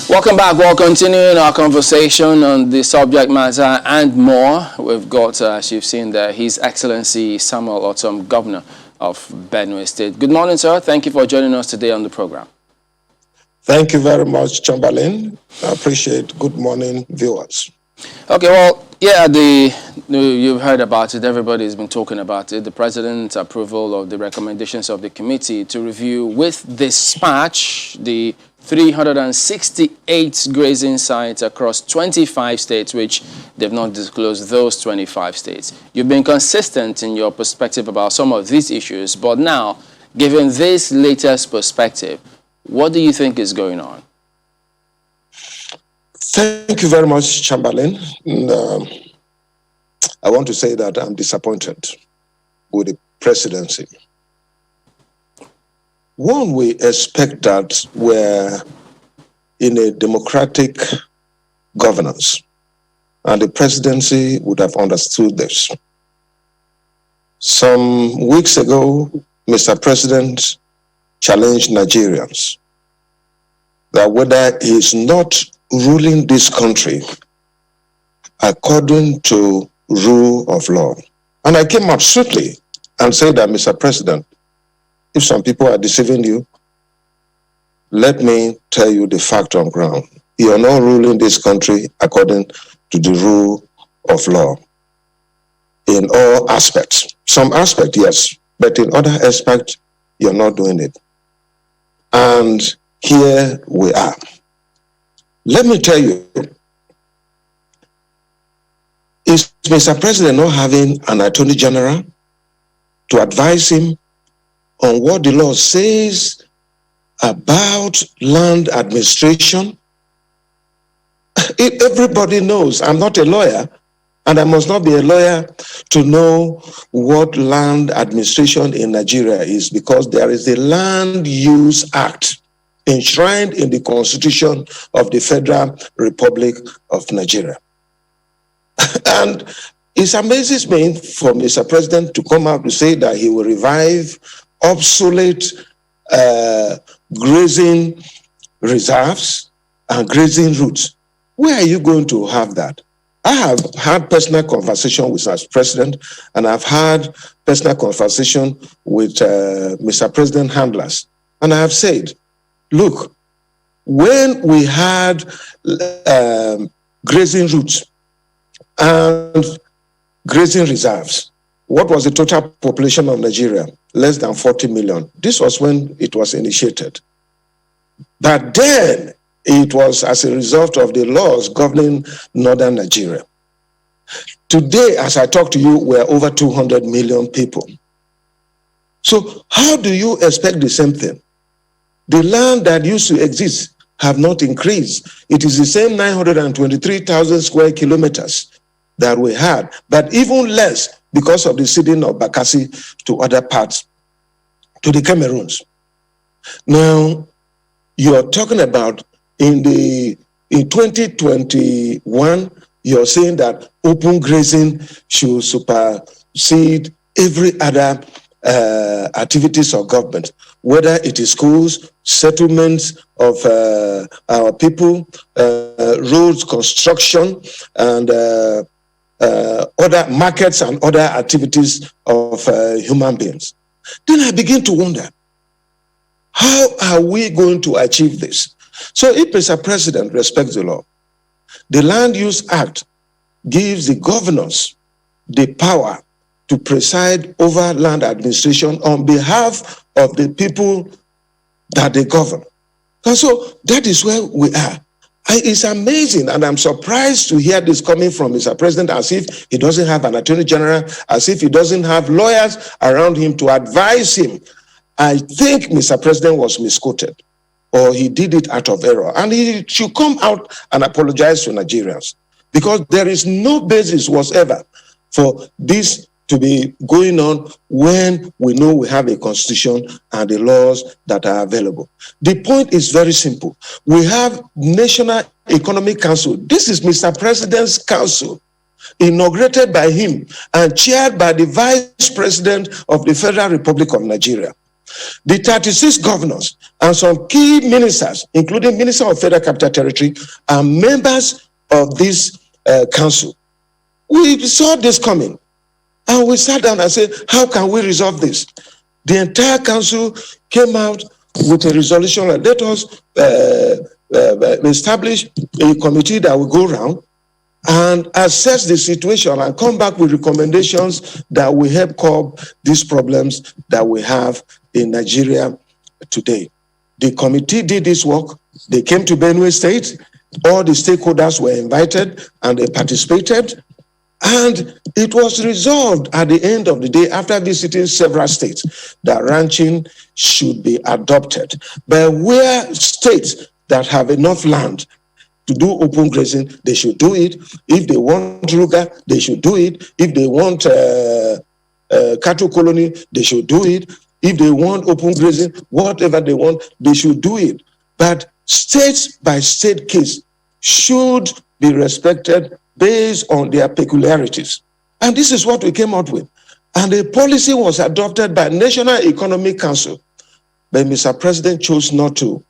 Welcome back. We're continuing our conversation on the subject matter and more. We've got, as you've seen there, His Excellency Samuel Ortom, Governor of Benue State. Good morning, sir. Thank you for joining us today on the program. Thank you very much, Chamberlain. I appreciate. Good morning, viewers. Okay, well, yeah, you've heard about it. Everybody's been talking about it. The president's approval of the recommendations of the committee to review with dispatch the 368 grazing sites across 25 states, which they've not disclosed those 25 states. You've been consistent in your perspective about some of these issues, but now, given this latest perspective, what do you think is going on? Thank you very much, Chamberlain. I want to say that I'm disappointed with the presidency. One, we expect that we're in a democratic governance, and the presidency would have understood this. Some weeks ago, Mr. President challenged Nigerians that whether he is not ruling this country according to rule of law. And I came out swiftly and said that, Mr. President, if some people are deceiving you, let me tell you the fact on ground. You are not ruling this country according to the rule of law in all aspects. Some aspects, yes, but in other aspects, you're not doing it. And here we are. Let me tell you, is Mr. President not having an Attorney General to advise him on what the law says about land administration? Everybody knows I'm not a lawyer, and I must not be a lawyer to know what land administration in Nigeria is, because there is a Land Use Act enshrined in the Constitution of the Federal Republic of Nigeria. And it amazes me for Mr. President to come out to say that he will revive obsolete grazing reserves and grazing routes. Where are you going to have that? I have had personal conversation with our president, and I've had personal conversation with Mr. President handlers. And I have said, look, when we had grazing routes and grazing reserves, what was the total population of Nigeria? Less than 40 million. This was when it was initiated. But then it was as a result of the laws governing northern Nigeria. Today, as I talk to you, we're over 200 million people. So how do you expect the same thing? The land that used to exist have not increased. It is the same 923,000 square kilometers that we had, but even less because of the ceding of Bakassi to other parts, to the Cameroons. Now, you are talking about in 2021, you're saying that open grazing should supersede every other activities of government, whether it is schools, settlements of our people, roads, construction, and other markets and other activities of human beings. Then I begin to wonder, how are we going to achieve this? So if Mr. President respects the law, the Land Use Act gives the governors the power to preside over land administration on behalf of the people that they govern. And so that is where we are. It's amazing, and I'm surprised to hear this coming from Mr. President, as if he doesn't have an Attorney General, as if he doesn't have lawyers around him to advise him. I think Mr. President was misquoted, or he did it out of error. And he should come out and apologize to Nigerians, because there is no basis whatsoever for this to be going on when we know we have a constitution and the laws that are available. The point is very simple. We have National Economic Council. This is Mr. President's council, inaugurated by him and chaired by the Vice President of the Federal Republic of Nigeria. The 36 governors and some key ministers, including Minister of Federal Capital Territory, are members of this council. We saw this coming, and we sat down and said, how can we resolve this? The entire council came out with a resolution like, let us establish a committee that will go around and assess the situation and come back with recommendations that will help curb these problems that we have in Nigeria today. The committee did this work. They came to Benue State. All the stakeholders were invited and they participated. And it was resolved at the end of the day, after visiting several states, that ranching should be adopted. But where states that have enough land to do open grazing, they should do it. If they want ruga, they should do it. If they want cattle colony, they should do it. If they want open grazing, whatever they want, they should do it. But state by state case should be respected based on their peculiarities. And this is what we came out with. And the policy was adopted by National Economic Council. But Mr. President chose not to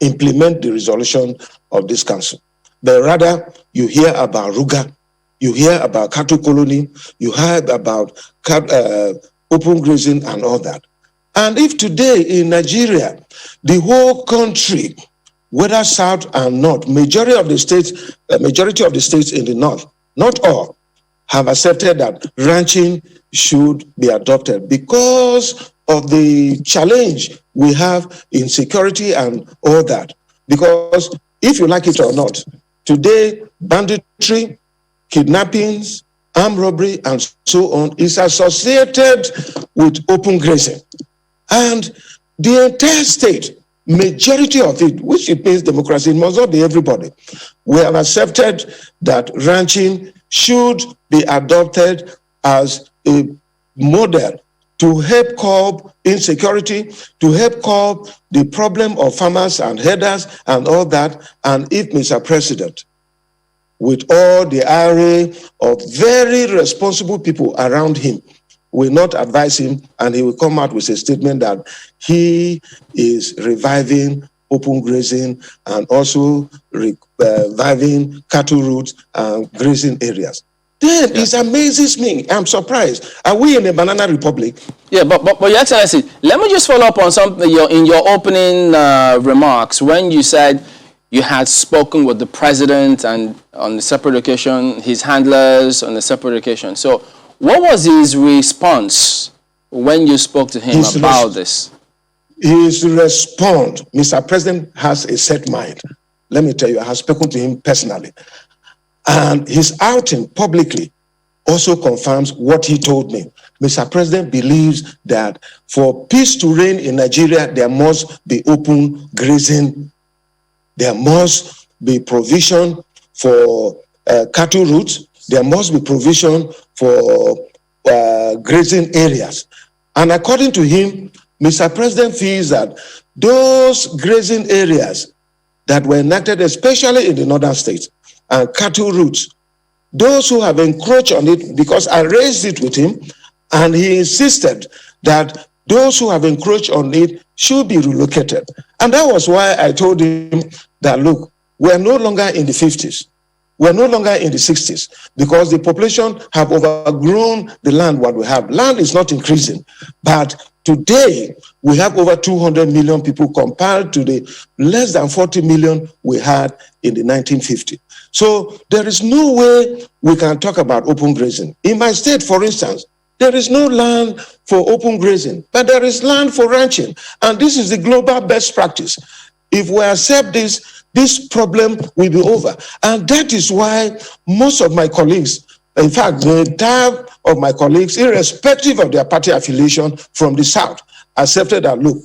implement the resolution of this council. But rather, you hear about ruga, you hear about cattle colony, you hear about open grazing and all that. And if today in Nigeria, the whole country, whether south and north, majority of the states in the north, not all, have accepted that ranching should be adopted because of the challenge we have in security and all that. Because if you like it or not, today banditry, kidnappings, armed robbery, and so on is associated with open grazing. And the entire state, majority of it, which it means democracy, it must not be everybody, we have accepted that ranching should be adopted as a model to help curb insecurity, to help curb the problem of farmers and herders and all that. And if Mr. President, with all the array of very responsible people around him, will not advise him, and he will come out with a statement that he is reviving open grazing and also reviving cattle routes and grazing areas. Then it amazes me. I'm surprised. Are we in a banana republic? Yeah, but Your Excellency, let me just follow up on something in your opening remarks when you said you had spoken with the president and on a separate occasion, his handlers on a separate occasion. So what was his response when you spoke to him about this? His response, Mr. President has a set mind. Let me tell you, I have spoken to him personally. And his outing publicly also confirms what he told me. Mr. President believes that for peace to reign in Nigeria, there must be open grazing. There must be provision for cattle routes. There must be provision for grazing areas. And according to him, Mr. President feels that those grazing areas that were enacted, especially in the northern states, and cattle routes, those who have encroached on it, because I raised it with him, and he insisted that those who have encroached on it should be relocated. And that was why I told him that, look, we're no longer in the 50s. We're no longer in the 60s because the population have overgrown the land what we have. Land is not increasing. But today, we have over 200 million people compared to the less than 40 million we had in the 1950s. So there is no way we can talk about open grazing. In my state, for instance, there is no land for open grazing, but there is land for ranching. And this is the global best practice. If we accept this problem will be over. And that is why most of my colleagues, in fact, the entire of my colleagues, irrespective of their party affiliation from the South, accepted that, look,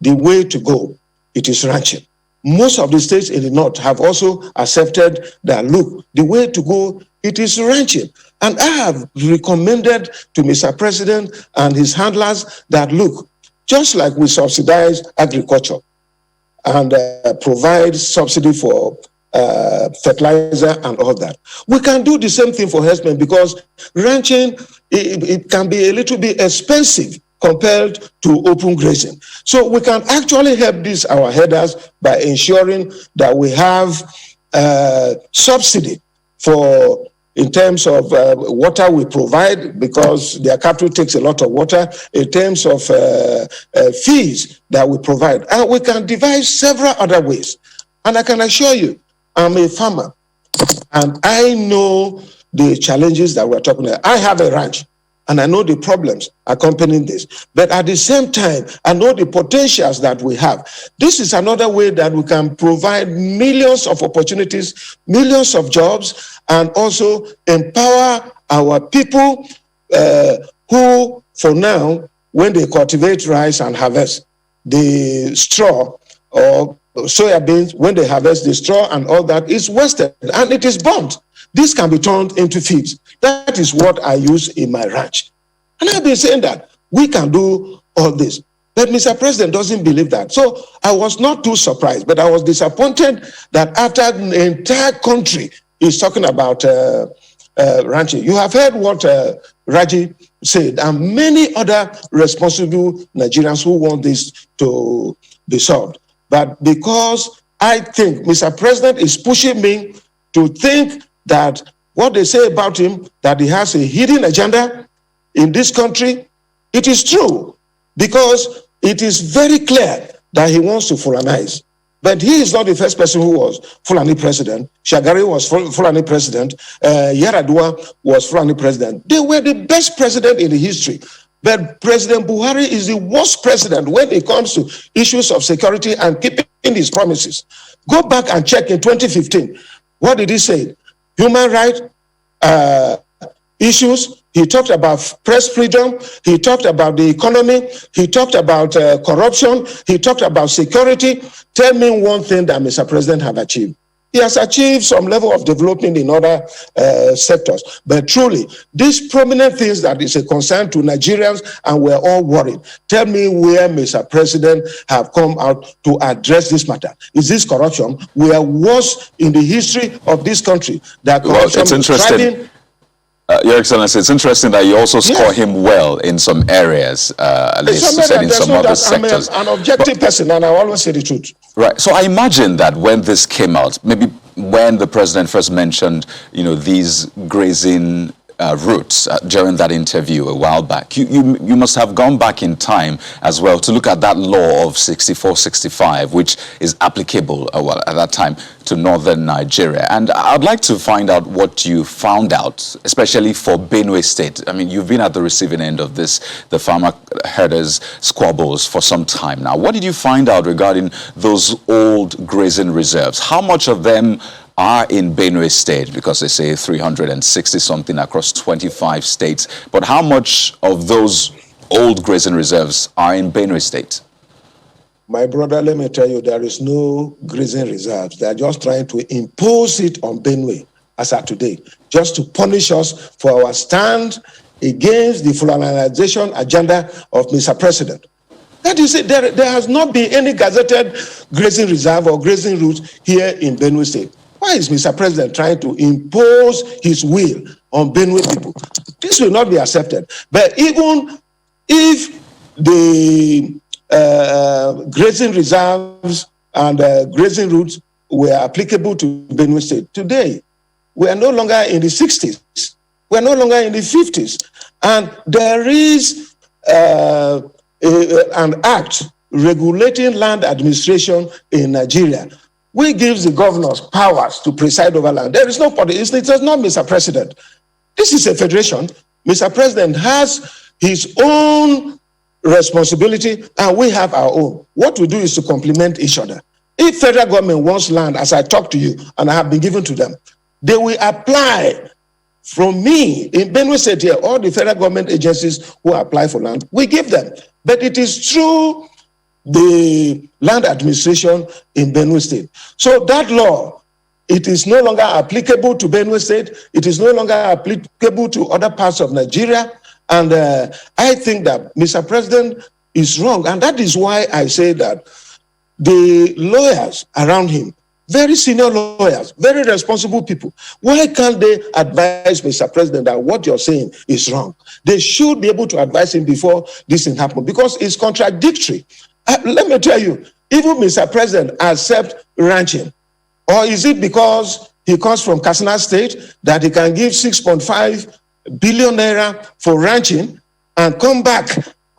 the way to go, it is ranching. Most of the states in the North have also accepted that, look, the way to go, it is ranching. And I have recommended to Mr. President and his handlers that, look, just like we subsidize agriculture, and provide subsidy for fertilizer and all that, we can do the same thing for herdsmen because ranching, it can be a little bit expensive compared to open grazing. So we can actually help these our herders by ensuring that we have subsidy for in terms of water we provide, because their cattle takes a lot of water, in terms of fees that we provide. And we can devise several other ways. And I can assure you, I'm a farmer, and I know the challenges that we're talking about. I have a ranch, and I know the problems accompanying this. But at the same time, I know the potentials that we have. This is another way that we can provide millions of opportunities, millions of jobs, and also empower our people who, for now, when they cultivate rice and harvest the straw or soya beans, when they harvest the straw and all that is wasted and it is burnt. This can be turned into feeds. That is what I use in my ranch. And I've been saying that we can do all this. But Mr. President doesn't believe that. So I was not too surprised, but I was disappointed that after the entire country is talking about ranching. You have heard what Raji said, and many other responsible Nigerians who want this to be solved. But because I think Mr. President is pushing me to think that what they say about him, that he has a hidden agenda in this country, it is true, because it is very clear that he wants to Fulanize. But he is not the first person who was Fulani president. Shagari was Fulani president. Yaradua was Fulani president. They were the best president in the history. But President Buhari is the worst president when it comes to issues of security and keeping his promises. Go back and check in 2015. What did he say? Human rights issues. He talked about press freedom. He talked about the economy. He talked about corruption. He talked about security. Tell me one thing that Mr. President have achieved. He has achieved some level of development in other sectors. But truly, these prominent things that is a concern to Nigerians, and we're all worried. Tell me where Mr. President have come out to address this matter. Is this corruption? We are worse in the history of this country. That corruption well, it's interesting. Your Excellency, it's interesting that you also score him well in some areas, at least said in some other sectors. I'm an objective person, and I always say the truth. Right. So I imagine that when this came out, maybe when the president first mentioned, these grazing routes during that interview a while back, you must have gone back in time as well to look at that law of 64-65, which is applicable, at that time, to northern Nigeria. And I'd like to find out what you found out, especially for Benue State. I mean, you've been at the receiving end of this, the farmer herders squabbles, for some time now. What did you find out regarding those old grazing reserves? How much of them are in Benue State, because they say 360 something across 25 states, but how much of those old grazing reserves are in Benue State? My brother, let me tell you, there is no grazing reserves. They are just trying to impose it on Benue as of today, just to punish us for our stand against the Fulanization agenda of Mr. President. That is it. There has not been any gazetted grazing reserve or grazing routes here in Benue State. Why is Mr. President trying to impose his will on Benue people? This will not be accepted. But even if the grazing reserves and grazing routes were applicable to Benue State, today we are no longer in the 60s. We are no longer in the 50s. And there is an act regulating land administration in Nigeria. We give the governors powers to preside over land. There is no politics. It is not Mr. President. This is a federation. Mr. President has his own responsibility, and we have our own. What we do is to complement each other. If federal government wants land, as I talk to you, and I have been given to them, they will apply. From me, in Benue State here, all the federal government agencies who apply for land, we give them. But it is true the land administration in Benue State. So that law, it is no longer applicable to Benue State. It is no longer applicable to other parts of Nigeria. And I think that Mr. President is wrong. And that is why I say that the lawyers around him, very senior lawyers, very responsible people. Why can't they advise Mr. President that what you're saying is wrong? They should be able to advise him before this thing happens, because it's contradictory. Let me tell you, even Mr. President accepts ranching. Or is it because he comes from Katsina State that he can give 6.5 billion naira for ranching and come back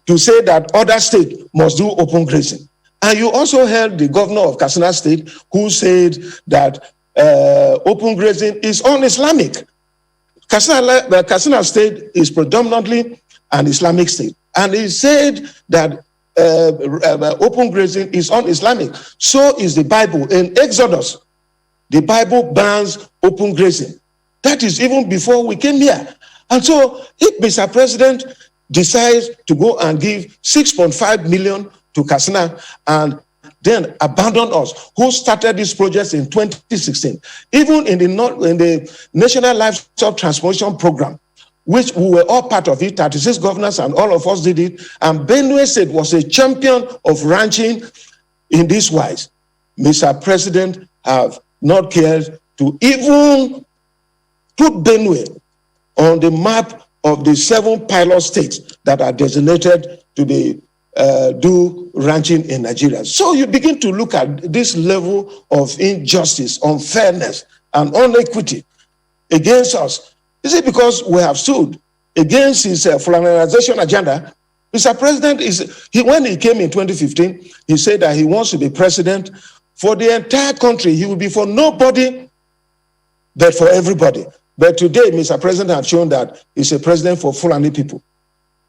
to say that other states must do open grazing? And you also heard the governor of Katsina State who said that open grazing is un-Islamic. Katsina State is predominantly an Islamic state. And he said that open grazing is un-Islamic. So is the Bible. In Exodus, the Bible bans open grazing. That is even before we came here. And so if Mr. President decides to go and give 6.5 million to Katsina and then abandon us, who started this project in 2016, even in the National Livestock Transformation Program, which we were all part of it, 36 governors and all of us did it, and Benue State was a champion of ranching in this wise. Mr. President have not cared to even put Benue on the map of the 7 pilot states that are designated to do ranching in Nigeria. So you begin to look at this level of injustice, unfairness, and inequity against us. Is it because we have stood against his colonization agenda? Mr. President, when he came in 2015, he said that he wants to be president for the entire country. He will be for nobody, but for everybody. But today, Mr. President has shown that he's a president for Fulani people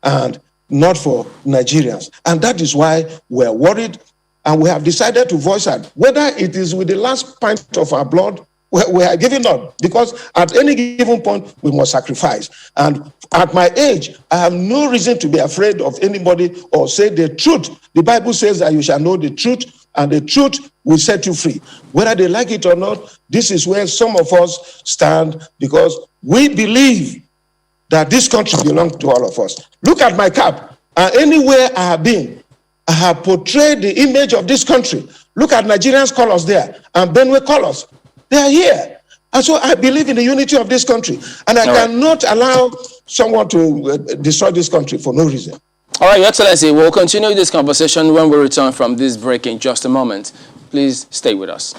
and not for Nigerians. And that is why we're worried, and we have decided to voice out. Whether it is with the last pint of our blood, we are giving up, because at any given point, we must sacrifice. And at my age, I have no reason to be afraid of anybody or say the truth. The Bible says that you shall know the truth, and the truth will set you free. Whether they like it or not, this is where some of us stand, because we believe that this country belongs to all of us. Look at my cap. Anywhere I have been, I have portrayed the image of this country. Look at Nigerians' colors there and Benue colors. They are here. And so I believe in the unity of this country. And I cannot allow someone to destroy this country for no reason. All right, Your Excellency, we'll continue this conversation when we return from this break in just a moment. Please stay with us.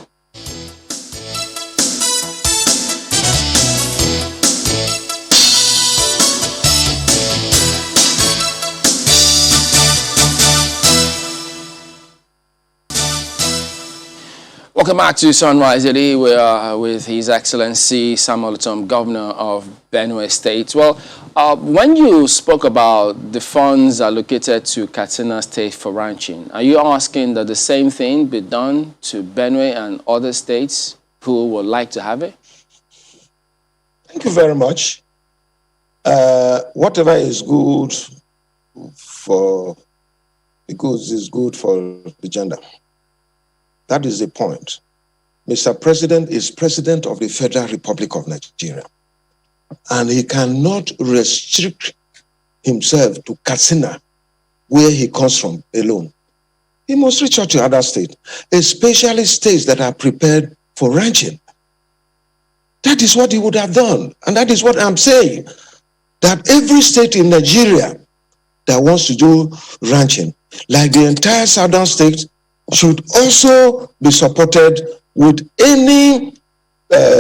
Welcome back to Sunrise Today. We are with His Excellency Samuel Ortom, Governor of Benue State. Well, when you spoke about the funds allocated to Katsina State for ranching, are you asking that the same thing be done to Benue and other states who would like to have it? Thank you very much. Whatever is good for the goods is good for the gender. That is the point. Mr. President is President of the Federal Republic of Nigeria, and he cannot restrict himself to Katsina, where he comes from, alone. He must reach out to other states, especially states that are prepared for ranching. That is what he would have done, and that is what I'm saying, that every state in Nigeria that wants to do ranching, like the entire southern states, should also be supported with any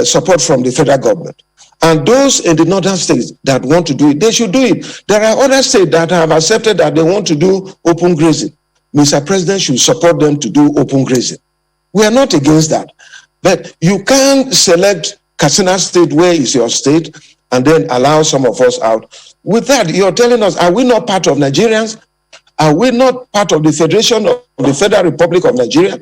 support from the federal government. And those in the northern states that want to do it, they should do it. There are other states that have accepted that they want to do open grazing. Mr. President should support them to do open grazing. We are not against that. But you can't select Katsina State, where is your state, and then allow some of us out. With that, you're telling us, are we not part of Nigerians? Are we not part of the Federation of the Federal Republic of Nigeria?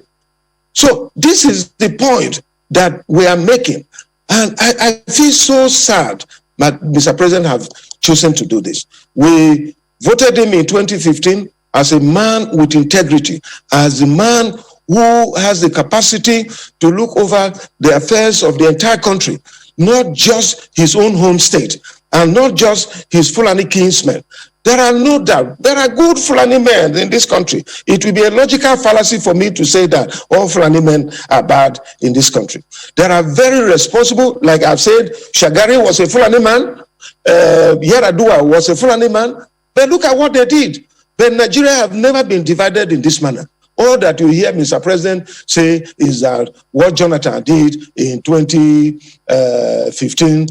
So this is the point that we are making. And I feel so sad that Mr. President have chosen to do this. We voted him in 2015 as a man with integrity, as a man who has the capacity to look over the affairs of the entire country, not just his own home state. and not just his Fulani kinsmen. There are no doubt, there are good Fulani men in this country. It will be a logical fallacy for me to say that all Fulani men are bad in this country. There are very responsible, like I've said, Shagari was a Fulani man, Yaradua was a Fulani man, but look at what they did. But Nigeria have never been divided in this manner. All that you hear Mr. President say is that what Jonathan did in 2015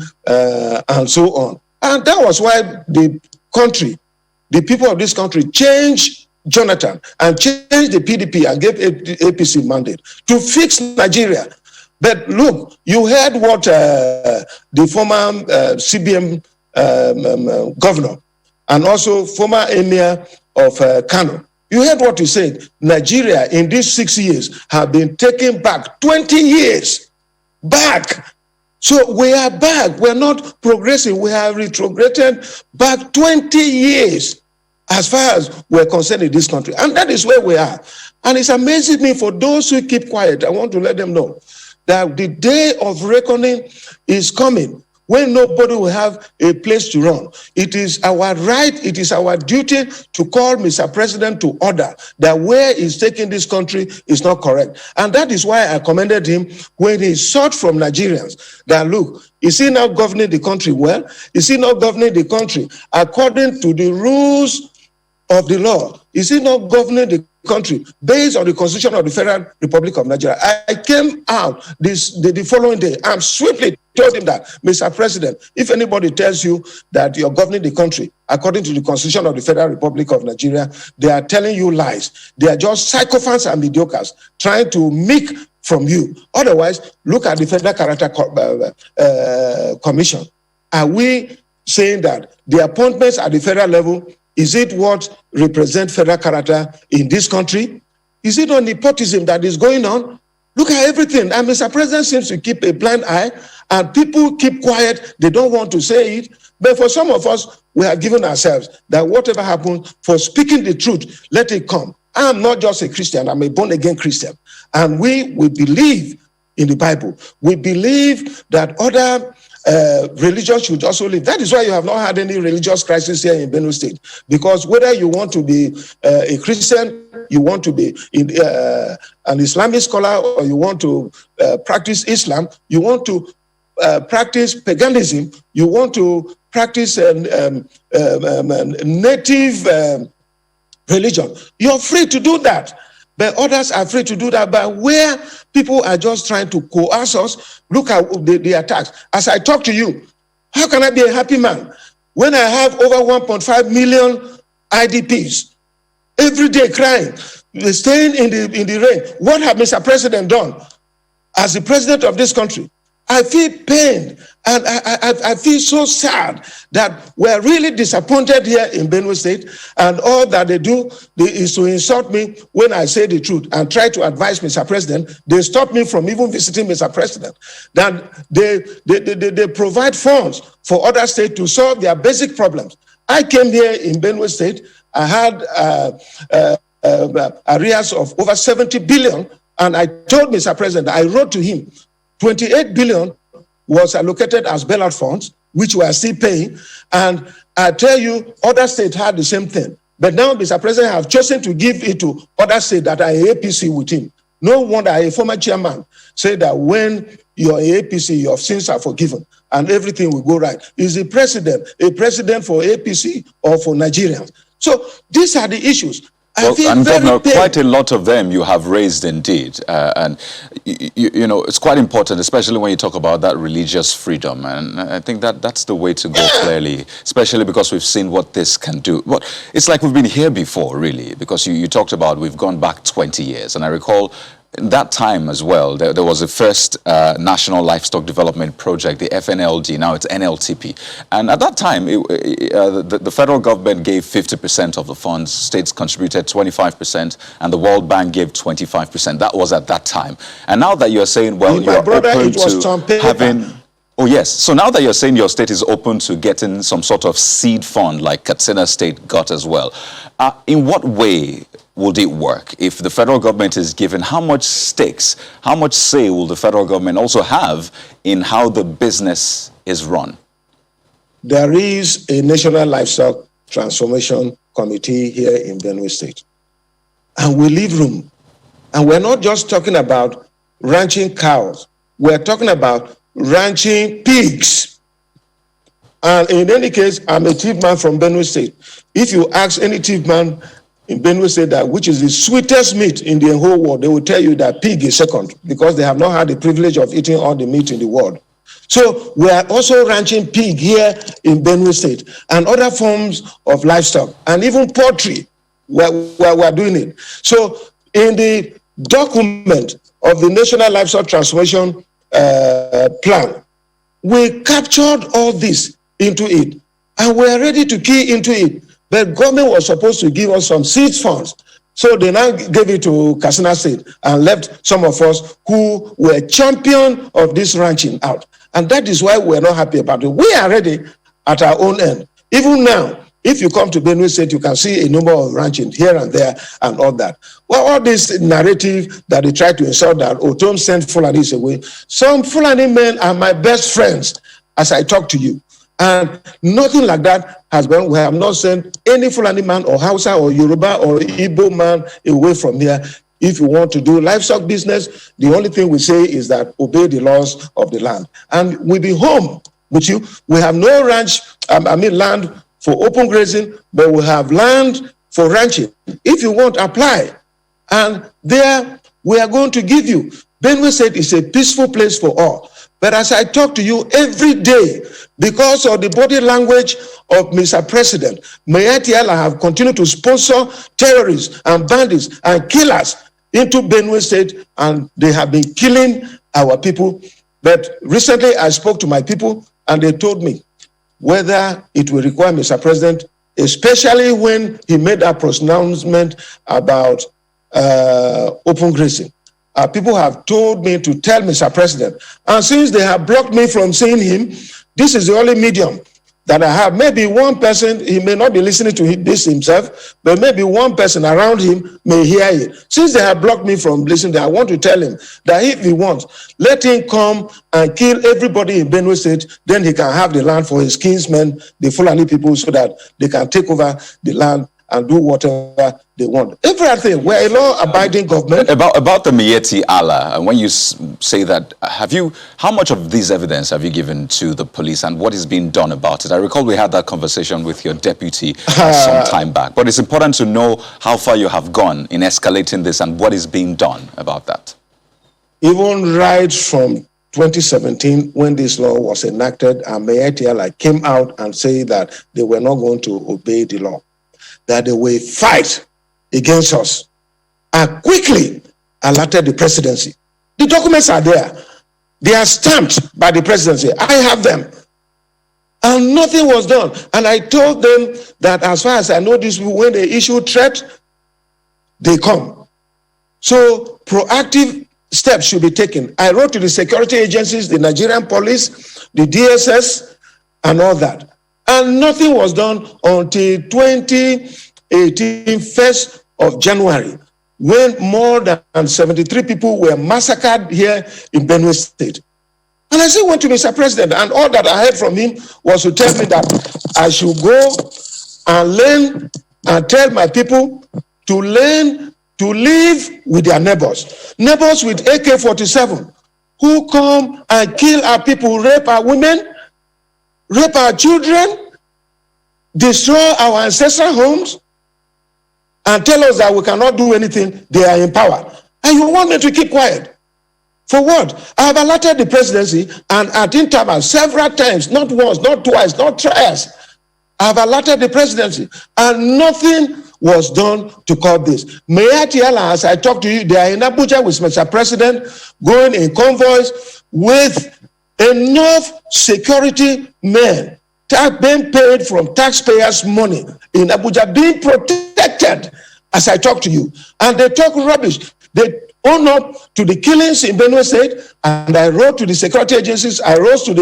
and so on. And that was why the people of this country changed Jonathan and changed the PDP and gave APC mandate to fix Nigeria. But look, you heard what the former CBM governor and also former emir of Kano, you heard what he said. Nigeria in these 6 years have been taken back 20 years back. So we are back. We're not progressing. We have retrograded back 20 years as far as we're concerned in this country. And that is where we are. And it's amazing me for those who keep quiet. I want to let them know that the day of reckoning is coming when nobody will have a place to run. It is our right, it is our duty to call Mr. President to order that where he's taking this country is not correct. And that is why I commended him when he sought from Nigerians that, look, is he now governing the country well? Is he not governing the country according to the rules of the law? Is he not governing the country based on the Constitution of the Federal Republic of Nigeria? I came out the following day and swiftly told him that, Mr. President, if anybody tells you that you're governing the country according to the Constitution of the Federal Republic of Nigeria, they are telling you lies. They are just sycophants and mediocres trying to make from you. Otherwise, look at the Federal Character Commission. Are we saying that the appointments at the federal level, is it what represents federal character in this country? Is it not nepotism that is going on? Look at everything. And Mr. President seems to keep a blind eye, and people keep quiet. They don't want to say it. But for some of us, we have given ourselves that whatever happens, for speaking the truth, let it come. I'm not just a Christian. I'm a born-again Christian. And we believe in the Bible. We believe that other religions should also live. That is why you have not had any religious crisis here in Benue State. Because whether you want to be a Christian, you want to be an Islamic scholar, or you want to practice Islam, you want to practice paganism, you want to practice native religion, you're free to do that. But others are free to do that. But where people are just trying to coerce us, look at the attacks. As I talk to you, how can I be a happy man when I have over 1.5 million IDPs every day crying, staying in the rain? What have Mr. President done as the president of this country? I feel pained, and I feel so sad that we're really disappointed here in Benue State, and all that they do is to insult me when I say the truth and try to advise Mr. President. They stop me from even visiting Mr. President. That they provide funds for other states to solve their basic problems. I came here in Benue State. I had arrears of over 70 billion, and I told Mr. President, I wrote to him, 28 billion was allocated as bailout funds, which we are still paying. And I tell you, other states had the same thing. But now Mr. President have chosen to give it to other states that are APC with him. No wonder a former chairman said that when you're APC, your sins are forgiven and everything will go right. Is the president a president for APC or for Nigerians? So these are the issues. Well, and Governor, quite a lot of them you have raised indeed. And, you know, it's quite important, especially when you talk about that religious freedom. And I think that's the way to go clearly, especially because we've seen what this can do. But it's like we've been here before, really, because you talked about we've gone back 20 years. And I recall that time as well, there was a first National Livestock Development Project, the FNLD, now it's NLTP. And at that time, the federal government gave 50% of the funds, states contributed 25%, and the World Bank gave 25%. That was at that time. And now that you're saying, well, you're open to having... Oh, yes. So now that you're saying your state is open to getting some sort of seed fund like Katsina State got as well, in what way would it work? If the federal government is given, how much stakes, how much say will the federal government also have in how the business is run? there is a National Livestock Transformation Committee here in Benue State. And we leave room. And we're not just talking about ranching cows. We're talking about ranching pigs. And in any case, I'm a chief man from Benue State. If you ask any chief man in Benue State that which is the sweetest meat in the whole world, they will tell you that pig is second, because they have not had the privilege of eating all the meat in the world. So we are also ranching pig here in Benue State and other forms of livestock and even poultry. We're doing it. So in the document of the National Livestock Transformation Plan, we captured all this into it, and we are ready to key into it. But government was supposed to give us some seed funds. So they now gave it to Katsina State and left some of us who were champion of this ranching out. And that is why we're not happy about it. We are ready at our own end. Even now, if you come to Benue State, you can see a number of ranching here and there and all that. Well, all this narrative that they try to insult that Ortom sent Fulanis away. Some Fulani men are my best friends as I talk to you. And nothing like that has gone. We have not sent any Fulani man or Hausa or Yoruba or Igbo man away from here. If you want to do livestock business, the only thing we say is that obey the laws of the land. And we'll be home with you. We have no land for open grazing, but we have land for ranching. If you want, apply. And there we are going to give you. Benue State is a peaceful place for all. But as I talk to you every day, because of the body language of Mr. President, Mayati Allah have continued to sponsor terrorists and bandits and killers into Benue State, and they have been killing our people. But recently I spoke to my people, and they told me whether it will require Mr. President, especially when he made that pronouncement about open grazing. People have told me to tell Mr. President, and since they have blocked me from seeing him, this is the only medium that I have. Maybe one person, he may not be listening to this himself, but maybe one person around him may hear it. Since they have blocked me from listening, I want to tell him that if he wants, let him come and kill everybody in Benue State, then he can have the land for his kinsmen, the Fulani people, so that they can take over the land and do whatever they want. Everything. We're a law-abiding government. About the Miyetti Allah, and when you say that, how much of this evidence have you given to the police, and what is being done about it? I recall we had that conversation with your deputy some time back, but it's important to know how far you have gone in escalating this and what is being done about that. Even right from 2017, when this law was enacted, and Miyetti Allah came out and said that they were not going to obey the law, that they will fight against us, and quickly alerted the presidency. The documents are there. They are stamped by the presidency. I have them. And nothing was done. And I told them that as far as I know, this when they issue threat, they come. So proactive steps should be taken. I wrote to the security agencies, the Nigerian police, the DSS, and all that. And nothing was done until 2018, 1st of January, when more than 73 people were massacred here in Benue State. And I still went to Mr. President, and all that I heard from him was to tell me that I should go and learn and tell my people to learn to live with their neighbors. Neighbors with AK-47 who come and kill our people, rape our women, rape our children, destroy our ancestral homes, and tell us that we cannot do anything. They are in power. And you want me to keep quiet? For what? I have alerted the presidency, and at intervals several times, not once, not twice, not thrice, I have alerted the presidency, and nothing was done to curb this. Mayati Allah, as I talk to you, they are in Abuja with Mr. President, going in convoys with enough security men, being paid from taxpayers' money in Abuja, being protected as I talk to you. And they talk rubbish. They own up to the killings in Benue State, and I wrote to the security agencies, I wrote to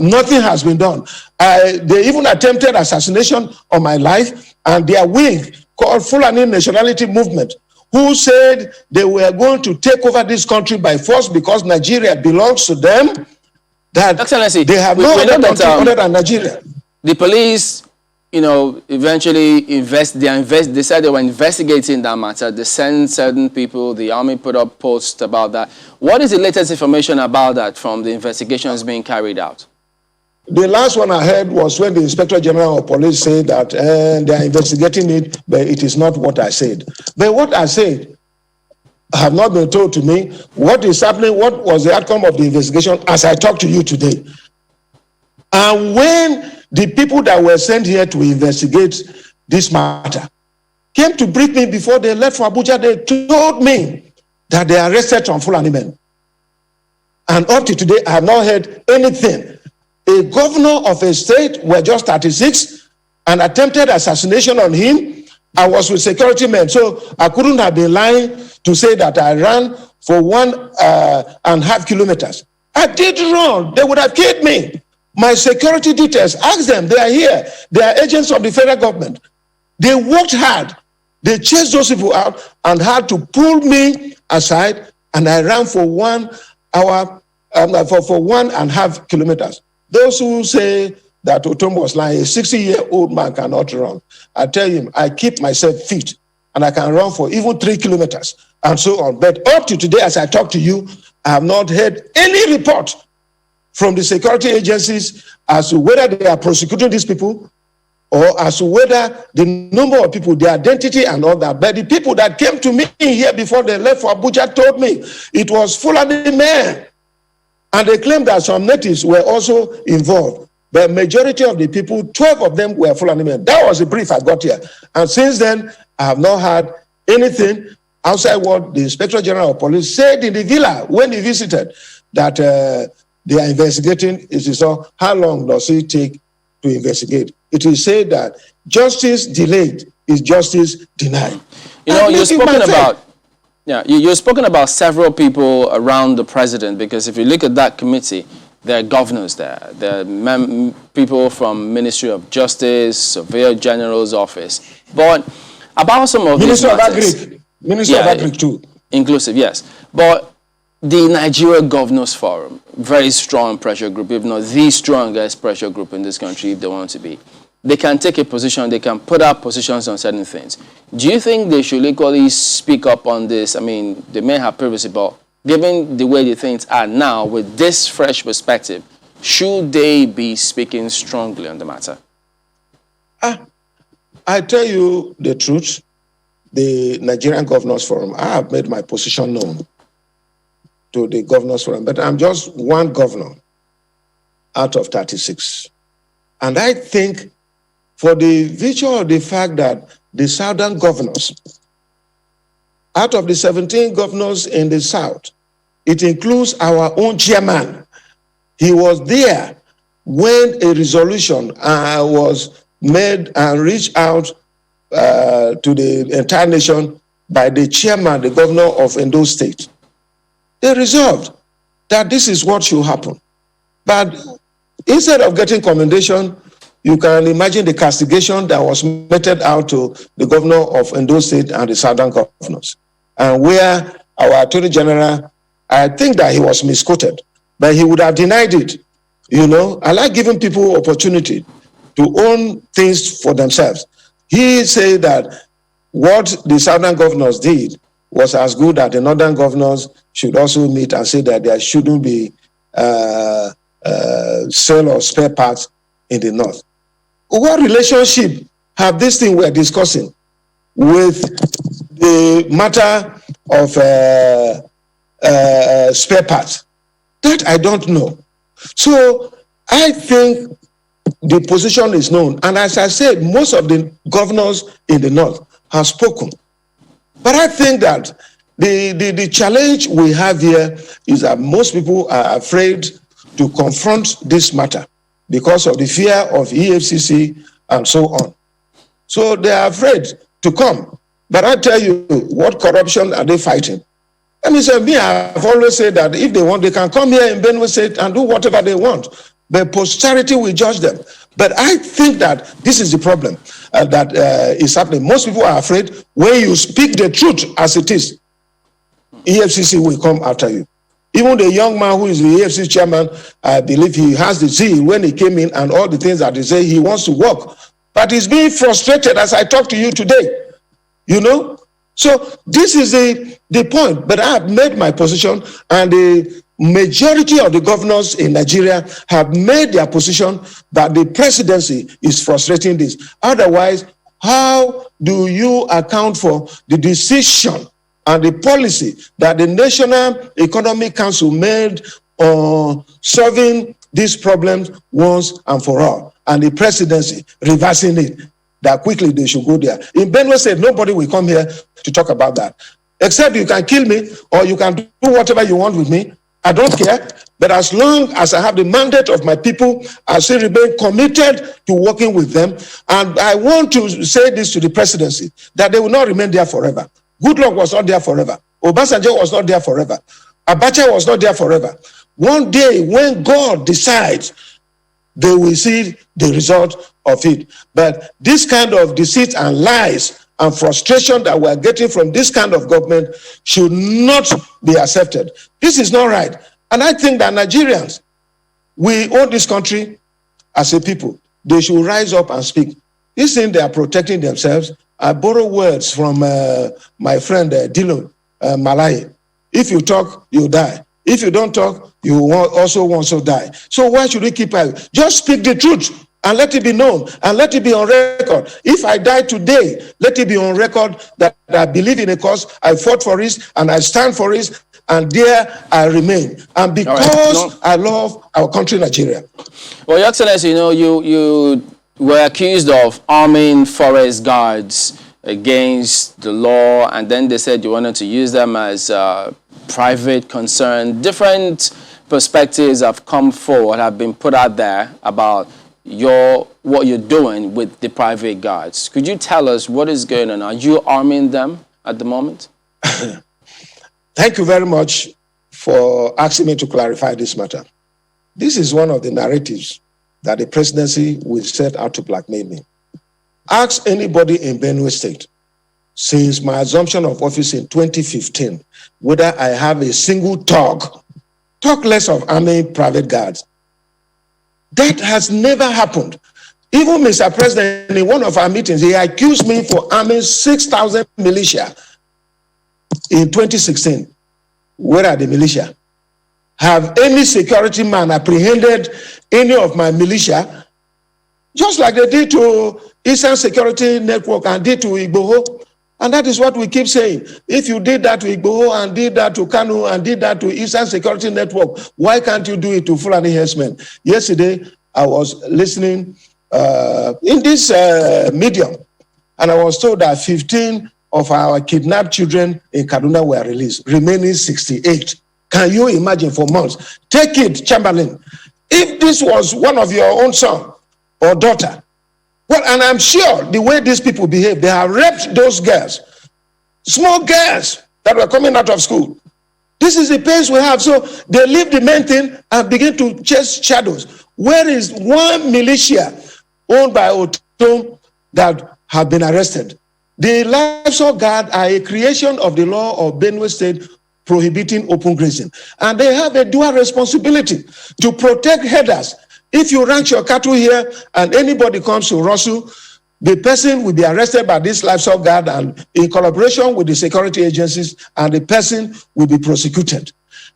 nothing has been done. They even attempted assassination on my life, and their wing called Fulani Nationality Movement, who said they were going to take over this country by force because Nigeria belongs to them, that Excellency, they have we no know other that, country other than Nigeria. The police, eventually they said they were investigating that matter. They sent certain people, the army put up posts about that. What is the latest information about that from the investigations being carried out? The last one I heard was when the Inspector General of Police said that they are investigating it, but it is not what I said. But what I said have not been told to me. What is happening, what was the outcome of the investigation as I talk to you today. And when the people that were sent here to investigate this matter came to brief me before they left for Abuja, they told me that they arrested some Fulani men. And up to today, I have not heard anything. A governor of a state were just 36 and attempted assassination on him. I was with security men, so I couldn't have been lying to say that I ran for 1.5 kilometers. I did run. They would have killed me. My security details, ask them, they are here. They are agents of the federal government. They worked hard. They chased those people out and had to pull me aside, and I ran for 1 hour, for 1.5 kilometers. Those who say that Ortom was lying, a 60-year-old man cannot run. I tell him, I keep myself fit, and I can run for even 3 kilometers, and so on. But up to today, as I talk to you, I have not heard any report from the security agencies as to whether they are prosecuting these people or as to whether the number of people, their identity and all that. But the people that came to me here before they left for Abuja told me it was Fulani men. And they claimed that some natives were also involved. The majority of the people, 12 of them were Fulani men. That was the brief I got here. And since then, I have not had anything outside what the Inspector General of Police said in the villa when he visited, that they are investigating. It is all, how long does it take to investigate? It is said that justice delayed is justice denied. You've spoken about, you've spoken about several people around the president, because if you look at that committee, there are governors there, there are people from Ministry of Justice, Surveyor General's office. But about some of these matters, Minister of Agric too. Inclusive, yes. But the Nigeria Governors Forum, very strong pressure group, if not the strongest pressure group in this country if they want to be. They can take a position, they can put up positions on certain things. Do you think they should equally speak up on this? I mean, they may have previously, but given the way the things are now, with this fresh perspective, should they be speaking strongly on the matter? I tell you the truth, the Nigerian Governors Forum, I have made my position known to the Governors Forum, but I'm just one governor out of 36. And I think for the virtue of the fact that the southern governors, out of the 17 governors in the south, it includes our own chairman. He was there when a resolution was made and reached out to the entire nation by the chairman, the governor of Edo State. They resolved that this is what should happen. But instead of getting commendation, you can imagine the castigation that was meted out to the governor of Edo State and the southern governors. And where our Attorney General, I think that he was misquoted, but he would have denied it. I like giving people opportunity to own things for themselves. He said that what the southern governors did was as good that the northern governors should also meet and say that there shouldn't be sale of spare parts in the north. What relationship have this thing we're discussing with the matter of spare parts? That I don't know. So I think the position is known. And as I said, most of the governors in the north have spoken. But I think that the challenge we have here is that most people are afraid to confront this matter because of the fear of EFCC and so on. So they are afraid to come. But I tell you, what corruption are they fighting? Let me say, I've always said that if they want, they can come here in Benue State and do whatever they want. But posterity will judge them. But I think that this is the problem that is happening. Most people are afraid when you speak the truth as it is, EFCC will come after you. Even the young man who is the AFC chairman, I believe he has the zeal when he came in and all the things that he say he wants to work. But he's being frustrated as I talk to you today, you know? So this is the point. But I have made my position, and the majority of the governors in Nigeria have made their position that the presidency is frustrating this. Otherwise, how do you account for the decision and the policy that the National Economic Council made on solving these problems once and for all, and the presidency reversing it, that quickly they should go there? In Benue State, nobody will come here to talk about that, except you can kill me or you can do whatever you want with me. I don't care. But as long as I have the mandate of my people, I still remain committed to working with them. And I want to say this to the presidency, that they will not remain there forever. Goodluck was not there forever. Obasanjo was not there forever. Abacha was not there forever. One day, when God decides, they will see the result of it. But this kind of deceit and lies and frustration that we're getting from this kind of government should not be accepted. This is not right. And I think that Nigerians, we own this country as a people. They should rise up and speak. This thing, they are protecting themselves. I borrow words from my friend Dilo Malai. If you talk, you die. If you don't talk, you also want to die. So why should we keep quiet? Just speak the truth and let it be known and let it be on record. If I die today, let it be on record that I believe in a cause, I fought for it, and I stand for it, and there I remain. And because I love our country, Nigeria. Well, Your Excellency, you were accused of arming forest guards against the law, and then they said you wanted to use them as private concern. Different perspectives have come forward, have been put out there about what you're doing with the private guards. Could you tell us what is going on? Are you arming them at the moment? Thank you very much for asking me to clarify this matter. This is one of the narratives that the presidency will set out to blackmail me. Ask anybody in Benue State, since my assumption of office in 2015, whether I have a single talk less of arming private guards. That has never happened. Even Mr. President, in one of our meetings, he accused me for arming 6,000 militia in 2016. Where are the militia? Have any security man apprehended any of my militia? Just like they did to Eastern Security Network and did to Igboho. And that is what we keep saying. If you did that to Igboho and did that to Kanu and did that to Eastern Security Network, why can't you do it to Fulani herdsmen? Yesterday, I was listening in this medium, and I was told that 15 of our kidnapped children in Kaduna were released, remaining 68. Can you imagine, for months? Take it, Chamberlain. If this was one of your own son or daughter, well, and I'm sure the way these people behave, they have raped those girls, small girls that were coming out of school. This is the pace we have. So they leave the main thing and begin to chase shadows. Where is one militia owned by Ortom that have been arrested? The livestock guard are a creation of the law of Benue State prohibiting open grazing. And they have a dual responsibility to protect herders. If you ranch your cattle here and anybody comes to Rosu, the person will be arrested by this livestock guard and in collaboration with the security agencies, and the person will be prosecuted.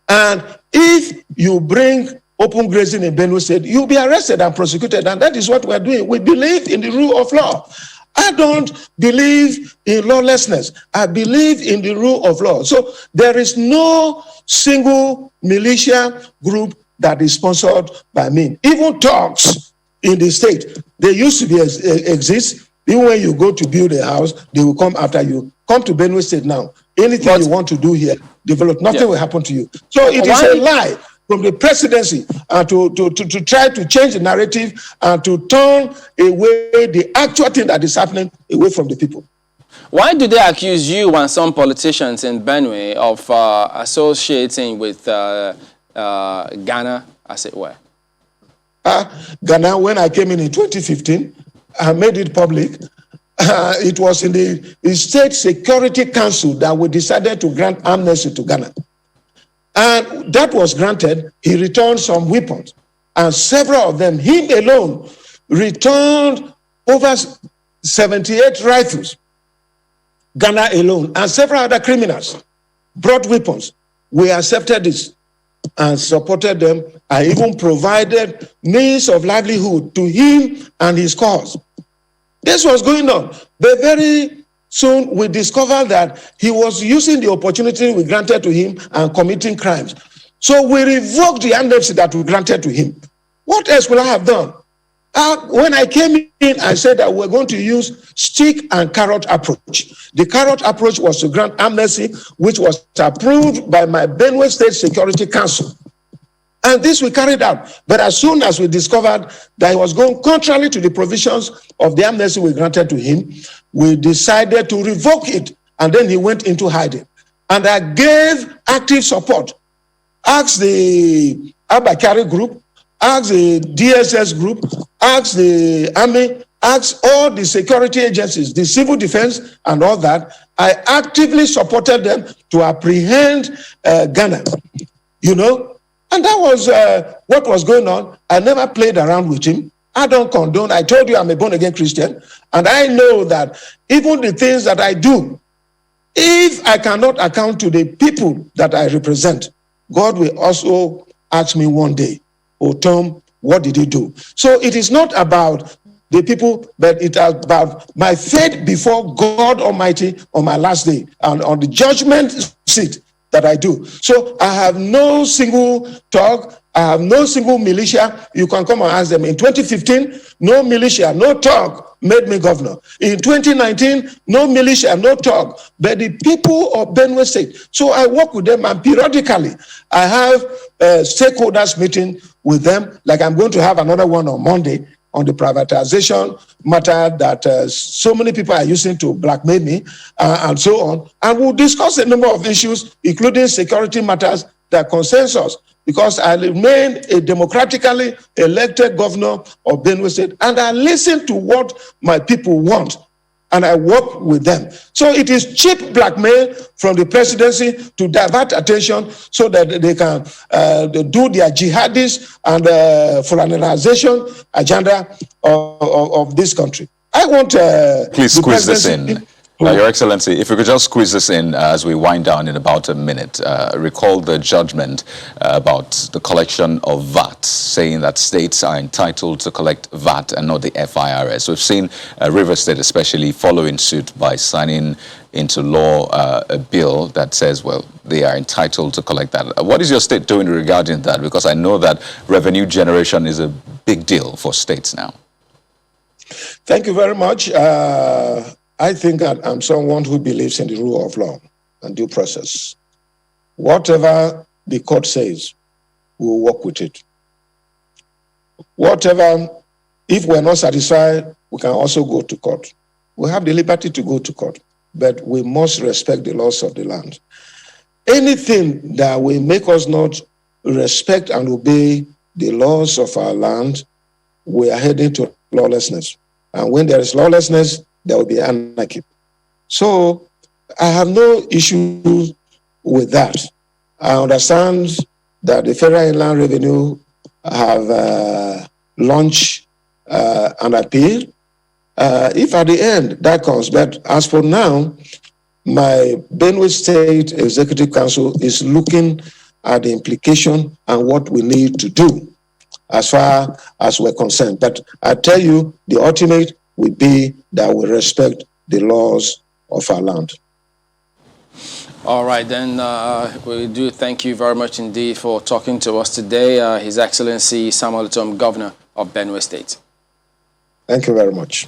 And if you bring open grazing in Benue State, you'll be arrested and prosecuted. And that is what we're doing. We believe in the rule of law. I don't believe in lawlessness. I believe in the rule of law. So there is no single militia group that is sponsored by me. Even talks in the state, they used to exist. Even when you go to build a house, they will come after you. Come to Benue State now. Anything you want to do here, develop, nothing will happen to you. So it is a lie from the presidency to try to change the narrative and to turn away the actual thing that is happening away from the people. Why do they accuse you and some politicians in Benue of associating with Ghana, as it were? Ghana, when I came in 2015, I made it public. It was in the State Security Council that we decided to grant amnesty to Ghana. And that was granted. He returned some weapons. And several of them, him alone, returned over 78 rifles. Ghana alone, and several other criminals brought weapons. We accepted this and supported them. I even provided means of livelihood to him and his cause. This was going on. But very soon we discovered that he was using the opportunity we granted to him and committing crimes. So we revoked the amnesty that we granted to him. What else will I have done? When I came in, I said that we're going to use stick and carrot approach. The carrot approach was to grant amnesty, which was approved by my Benue State Security Council. And this we carried out. But as soon as we discovered that he was going contrary to the provisions of the amnesty we granted to him, we decided to revoke it. And then he went into hiding. And I gave active support. Ask the Abakari group, ask the DSS group, ask the army, ask all the security agencies, the civil defense and all that. I actively supported them to apprehend Ghana, you know. And that was what was going on. I never played around with him. I don't condone. I told you I'm a born-again Christian. And I know that even the things that I do, if I cannot account to the people that I represent, God will also ask me one day, Ortom, what did he do? So it is not about the people, but it is about my faith before God Almighty on my last day and on the judgment seat that I do. So I have no single talk. I have no single militia. You can come and ask them. In 2015, no militia, no talk made me governor. In 2019, no militia, no talk. But the people of Benue State. So I work with them, and periodically I have stakeholders meeting with them. Like I'm going to have another one on Monday on the privatization matter that so many people are using to blackmail me and so on. And we'll discuss a number of issues, including security matters that concerns us, because I remain a democratically elected governor of Benue State, and I listen to what my people want, and I work with them. So it is cheap blackmail from the presidency to divert attention so that they can do their jihadist and Fulanization agenda of this country. I want please squeeze this in. Your Excellency, if we could just squeeze this in as we wind down in about a minute. Recall the judgment about the collection of VAT, saying that states are entitled to collect VAT and not the FIRS. We've seen Rivers State especially following suit by signing into law a bill that says, well, they are entitled to collect that. What is your state doing regarding that? Because I know that revenue generation is a big deal for states now. Thank you very much. I think that I'm someone who believes in the rule of law and due process. Whatever the court says, we'll work with it. Whatever, if we're not satisfied, we can also go to court. We have the liberty to go to court, but we must respect the laws of the land. Anything that will make us not respect and obey the laws of our land, we are heading to lawlessness. And when there is lawlessness, there will be anarchy. So I have no issue with that. I understand that the Federal Inland Revenue have launched an appeal. If at the end that comes, but as for now, my Benue State Executive Council is looking at the implication and what we need to do as far as we're concerned. But I tell you, the ultimate will be that we respect the laws of our land. All right, then we do thank you very much indeed for talking to us today, His Excellency Samuel Ortom, Governor of Benue State. Thank you very much.